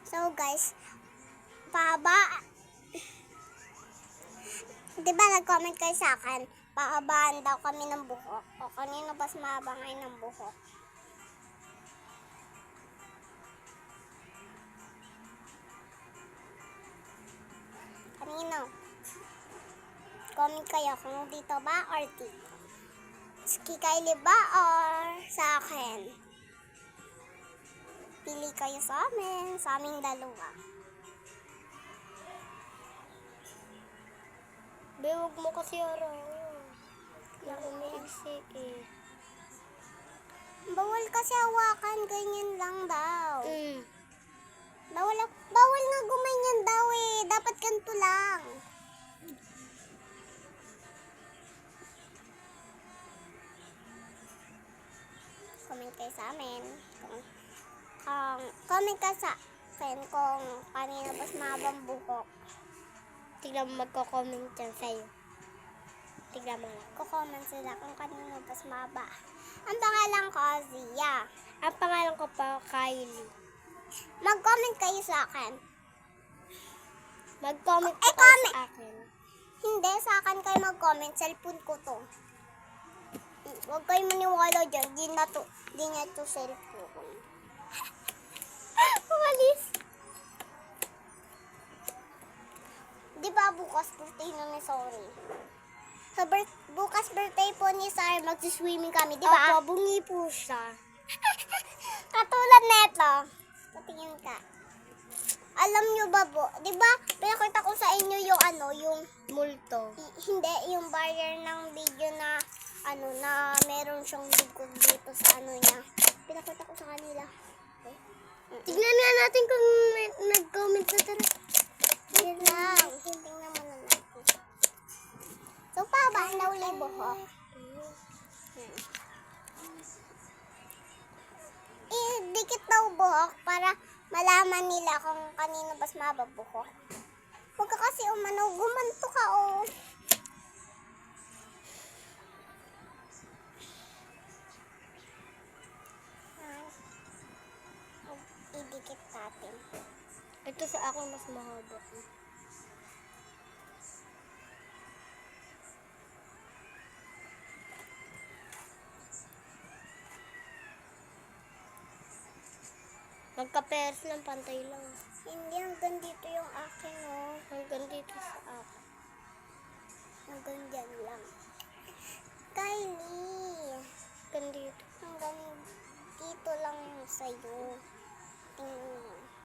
So guys, pahaba. Diba nag-comment kayo sa akin, pahabaan daw kami ng buhok. O kanino mas mahaba ngayon ng buhok? Kanino? Comment kayo kung dito ba or dito. Si Kylie ba or sa akin? Pili kayo sa aming dalawa. Bewag mo kasi araw. Nakumiiksi eh. Bawal kasi hawakan, ganyan lang daw. Mm. Bawal nga gumanyan daw eh. Dapat ganito lang. Comment kayo sa amin. Comment ka sa akin kung kanino mas mahabang buhok. Tignan mo magko-comment dyan sa'yo. Tignan mo lang. Comment sila kung kanino mas mahaba. Ang pangalan ko, Zia. Ang pangalan ko pa, Kylie. Mag-comment kayo sa akin. Mag-comment Eh, ka kayo sa akin. Hindi, sa akin kayo mag-comment. Cellphone ko to. Huwag kayo maniwala dyan. Di niya to cellphone. Umalis. Di ba bukas birthday na ni Sorry? Bukas birthday po ni Sar, magsiswimming kami, di ba? Opo, bungi po siya. Katulad neto. Patingin ka. Alam nyo ba po, di ba, pinakita ko sa inyo yung yung Multo. hindi, yung barrier ng video na, na meron siyang bigod dito sa niya. Pinakita ko sa kanila. Tignan nga natin kung may nag-comment na tara. Yan lang. Tingnan mo na natin. So, pahaba na uli buhok. Dikit daw buhok para malaman nila kung kanino mas mahaba buhok. Huwag ka kasi gumanto ka idikit natin. Ito sa akin mas mahaba. Magka-pairs lang, pantay lang. Hindi, hanggang dito yung akin, Hanggang dito sa akin. Hanggang dyan lang. Kylie, Hanggang dito. hanggang dito lang sa'yo. Tingnan mo.